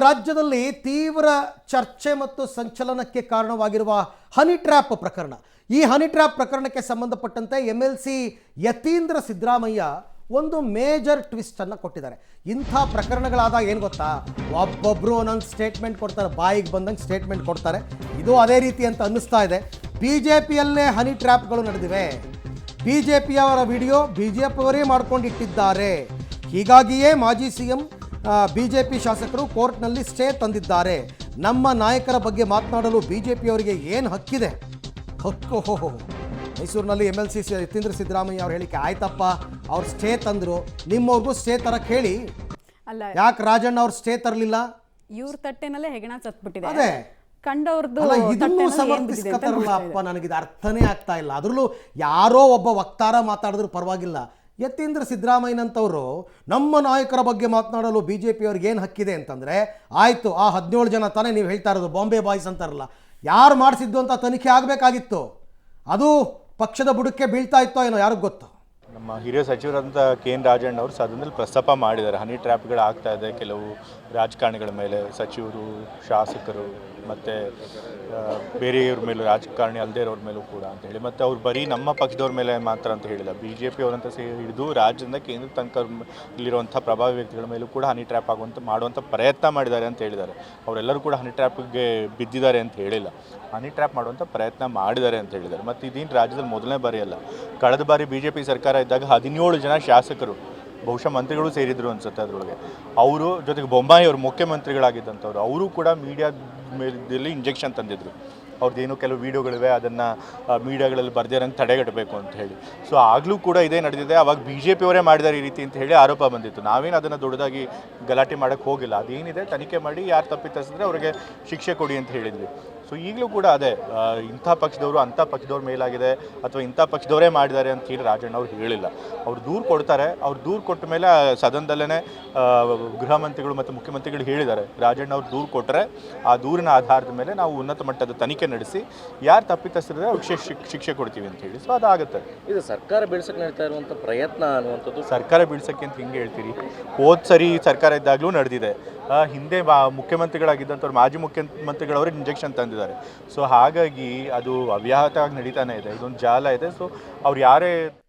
ರಾಜ್ಯದಲ್ಲಿ ತೀವ್ರ ಚರ್ಚೆ ಮತ್ತು ಸಂಚಲನಕ್ಕೆ ಕಾರಣವಾಗಿರುವ ಹನಿ ಟ್ರ್ಯಾಪ್ ಪ್ರಕರಣ. ಈ ಹನಿ ಟ್ರ್ಯಾಪ್ ಪ್ರಕರಣಕ್ಕೆ ಸಂಬಂಧಪಟ್ಟಂತೆ MLC ಯತೀಂದ್ರ ಸಿದ್ದರಾಮಯ್ಯ ಒಂದು ಮೇಜರ್ ಟ್ವಿಸ್ಟ್ ಅನ್ನು ಕೊಟ್ಟಿದ್ದಾರೆ. ಇಂಥ ಪ್ರಕರಣಗಳಾದಾಗ ಏನು ಗೊತ್ತಾ, ಒಬ್ಬೊಬ್ಬರು ಒಂದೊಂದು ಸ್ಟೇಟ್ಮೆಂಟ್ ಕೊಡ್ತಾರೆ, ಬಾಯಿಗೆ ಬಂದಂಗೆ ಸ್ಟೇಟ್ಮೆಂಟ್ ಕೊಡ್ತಾರೆ. ಇದು ಅದೇ ರೀತಿ ಅಂತ ಅನ್ನಿಸ್ತಾ ಇದೆ. BJPಯಲ್ಲೇ ಹನಿ ಟ್ರ್ಯಾಪ್ಗಳು ನಡೆದಿವೆ. BJPಯವರ ವಿಡಿಯೋ BJPಯವರೇ ಮಾಡ್ಕೊಂಡಿಟ್ಟಿದ್ದಾರೆ. ಹೀಗಾಗಿಯೇ ಮಾಜಿ CM BJP ಶಾಸಕರು ಕೋರ್ಟ್ನಲ್ಲಿ ಸ್ಟೇ ತಂದಿದ್ದಾರೆ. ನಮ್ಮ ನಾಯಕರ ಬಗ್ಗೆ ಮಾತನಾಡಲು BJPಯವರಿಗೆ ಏನು ಹಕ್ಕಿದೆ? ಹಕ್ಕು ಮೈಸೂರಿನಲ್ಲಿ MLC ಯತೀಂದ್ರ ಸಿದ್ದರಾಮಯ್ಯ ಅವ್ರು ಹೇಳಿಕೆ ಆಯ್ತಪ್ಪ, ಅವ್ರು ಸ್ಟೇ ತಂದರು, ನಿಮ್ಮವ್ರಿಗೂ ಸ್ಟೇ ತರಕ್ಕೆ ಹೇಳಿ. ಅಲ್ಲ, ಯಾಕೆ ರಾಜಣ್ಣ ಅವ್ರು ಸ್ಟೇ ತರಲಿಲ್ಲ? ಇವ್ರ ತಟ್ಟೆನಲ್ಲೇ ಹೆಗಣ ಸತ್ಬಿಟ್ಟಿದೆ. ಅದೇ ಕಂಡವ್ರದ್ದು ಇದನ್ನು ಸಮರ್ಥಿಸ್ಕೊತಾರಲ್ಲ ಅಪ್ಪ, ನನಗಿದು ಅರ್ಥನೇ ಆಗ್ತಾ ಇಲ್ಲ. ಅದ್ರಲ್ಲೂ ಯಾರೋ ಒಬ್ಬ ವಕ್ತಾರ ಮಾತಾಡಿದ್ರು ಪರವಾಗಿಲ್ಲ. ಯತೀಂದ್ರ ಸಿದ್ದರಾಮಯ್ಯನಂತವರು ನಮ್ಮ ನಾಯಕರ ಬಗ್ಗೆ ಮಾತನಾಡಲು BJPಯವ್ರಿಗೆ ಏನು ಹಕ್ಕಿದೆ ಅಂತಂದರೆ, ಆಯಿತು, ಆ 17 ಜನ ತಾನೇ ನೀವು ಹೇಳ್ತಾ ಇರೋದು ಬಾಂಬೆ ಬಾಯ್ಸ್ ಅಂತಾರಲ್ಲ, ಯಾರು ಮಾಡಿಸಿದ್ದು ಅಂತ ತನಿಖೆ ಆಗಬೇಕಾಗಿತ್ತು. ಅದು ಪಕ್ಷದ ಬುಡಕ್ಕೆ ಬೀಳ್ತಾ ಇತ್ತೋ ಏನೋ ಯಾರಿಗೂ ಗೊತ್ತು. ನಮ್ಮ ಹಿರಿಯ ಸಚಿವರಂತ KN ರಾಜಣ್ಣ ಅವರು ಸದನದಲ್ಲಿ ಪ್ರಸ್ತಾಪ ಮಾಡಿದ್ದಾರೆ. ಹನಿ ಟ್ರ್ಯಾಪ್ಗಳು ಆಗ್ತಾ ಇದೆ ಕೆಲವು ರಾಜಕಾರಣಿಗಳ ಮೇಲೆ, ಸಚಿವರು, ಶಾಸಕರು ಮತ್ತು ಬೇರೆಯವ್ರ ಮೇಲೂ, ರಾಜಕಾರಣಿ ಅಲ್ಲದೇ ಇರೋರ ಮೇಲೂ ಕೂಡ ಅಂತ ಹೇಳಿ. ಮತ್ತು ಅವ್ರು ಬರೀ ನಮ್ಮ ಪಕ್ಷದವ್ರ ಮೇಲೆ ಮಾತ್ರ ಅಂತ ಹೇಳಿಲ್ಲ, BJP ಅವರಂತ ಹಿಡಿದು ರಾಜ್ಯದಿಂದ ಕೇಂದ್ರ ತನಕ ಇಲ್ಲಿರುವಂಥ ಪ್ರಭಾವಿ ವ್ಯಕ್ತಿಗಳ ಮೇಲೂ ಕೂಡ ಹನಿ ಟ್ರ್ಯಾಪ್ ಮಾಡುವಂಥ ಪ್ರಯತ್ನ ಮಾಡಿದ್ದಾರೆ ಅಂತ ಹೇಳಿದ್ದಾರೆ. ಅವರೆಲ್ಲರೂ ಕೂಡ ಹನಿ ಟ್ರ್ಯಾಪ್ಗೆ ಬಿದ್ದಿದ್ದಾರೆ ಅಂತ ಹೇಳಿಲ್ಲ, ಹನಿ ಟ್ರ್ಯಾಪ್ ಮಾಡುವಂಥ ಪ್ರಯತ್ನ ಮಾಡಿದ್ದಾರೆ ಅಂತ ಹೇಳಿದ್ದಾರೆ. ಮತ್ತು ಇದೇನು ರಾಜ್ಯದಲ್ಲಿ ಮೊದಲನೇ ಬಾರಿ ಅಲ್ಲ. ಕಳೆದ ಬಾರಿ BJP ಸರ್ಕಾರ ಇದ್ದಾಗ 17 ಜನ ಶಾಸಕರು, ಬಹುಶಃ ಮಂತ್ರಿಗಳು ಸೇರಿದ್ರು ಅನ್ಸುತ್ತೆ ಅದರೊಳಗೆ, ಅವರು ಜೊತೆಗೆ ಬೊಮ್ಮಾಯಿ ಅವರು ಮುಖ್ಯಮಂತ್ರಿಗಳಾಗಿದ್ದಂಥವ್ರು, ಅವರು ಕೂಡ ಮೀಡಿಯಾ ಮೇಲದಲ್ಲಿ ಇಂಜೆಕ್ಷನ್ ತಂದಿದ್ರು. ಅವ್ರದ್ದೇನು ಕೆಲವು ವೀಡಿಯೋಗಳಿವೆ, ಅದನ್ನು ಮೀಡಿಯಾಗಳಲ್ಲಿ ಬರ್ದಿರಂಗೆ ತಡೆಗಟ್ಟಬೇಕು ಅಂತ ಹೇಳಿ. ಸೊ ಆಗಲೂ ಕೂಡ ಇದೇ ನಡೆದಿದೆ. ಅವಾಗ BJP ಅವರೇ ಮಾಡಿದ್ದಾರೆ ಈ ರೀತಿ ಅಂತ ಹೇಳಿ ಆರೋಪ ಬಂದಿತ್ತು. ನಾವೇನು ಅದನ್ನು ದೊಡ್ಡದಾಗಿ ಗಲಾಟೆ ಮಾಡೋಕ್ಕೆ ಹೋಗಿಲ್ಲ. ಅದೇನಿದೆ ತನಿಖೆ ಮಾಡಿ ಯಾರು ತಪ್ಪಿತಸ್ಥಿದ್ರೆ ಅವರಿಗೆ ಶಿಕ್ಷೆ ಕೊಡಿ ಅಂತ ಹೇಳಿದ್ವಿ. ಸೊ ಈಗಲೂ ಕೂಡ ಅದೇ, ಇಂಥ ಪಕ್ಷದವರು ಅಂಥ ಪಕ್ಷದವ್ರ ಮೇಲಾಗಿದೆ ಅಥವಾ ಇಂಥ ಪಕ್ಷದವರೇ ಮಾಡಿದ್ದಾರೆ ಅಂತ ಹೇಳಿ ರಾಜಣ್ಣ ಅವ್ರು ಹೇಳಿಲ್ಲ. ಅವ್ರು ದೂರು ಕೊಡ್ತಾರೆ. ಅವ್ರು ದೂರು ಕೊಟ್ಟ ಮೇಲೆ ಸದನದಲ್ಲೇ ಗೃಹ ಮಂತ್ರಿಗಳು ಮತ್ತು ಮುಖ್ಯಮಂತ್ರಿಗಳು ಹೇಳಿದ್ದಾರೆ, ರಾಜಣ್ಣ ಅವ್ರು ದೂರು ಕೊಟ್ಟರೆ ಆ ದೂರಿನ ಆಧಾರದ ಮೇಲೆ ನಾವು ಉನ್ನತ ಮಟ್ಟದ ತನಿಖೆ ನಡೆಸಿ ಯಾರು ತಪ್ಪಿತಸ್ಥರಿದ್ರೆ ಅವ್ರಿಗೆ ಶಿಕ್ಷೆ ಕೊಡ್ತೀವಿ ಅಂತ ಹೇಳಿ. ಸೊ ಅದಾಗುತ್ತೆ. ಇದು ಸರ್ಕಾರ ಬೀಳ್ಸಕ್ಕೆ ನಡೀತಾ ಇರುವಂಥ ಪ್ರಯತ್ನ ಅನ್ನುವಂಥದ್ದು. ಸರ್ಕಾರ ಬೀಳ್ಸಕ್ಕೆ ಅಂತ ಹಿಂಗೆ ಹೇಳ್ತೀರಿ? ಹೋದ ಸರಿ ಸರ್ಕಾರ ಇದ್ದಾಗಲೂ ನಡೆದಿದೆ. ಹಿಂದೆ ಮುಖ್ಯಮಂತ್ರಿಗಳಾಗಿದ್ದಂಥವ್ರು, ಮಾಜಿ ಮುಖ್ಯಮಂತ್ರಿಗಳವರು ಇಂಜೆಕ್ಷನ್ ತಂದಿದ್ದಾರೆ. ಸೊ ಹಾಗಾಗಿ ಅದು ಅವ್ಯಾಹತವಾಗಿ ನಡೀತಾನೆ ಇದೆ. ಇದೊಂದು ಜಾಲ ಇದೆ. ಸೊ ಅವ್ರು ಯಾರೇ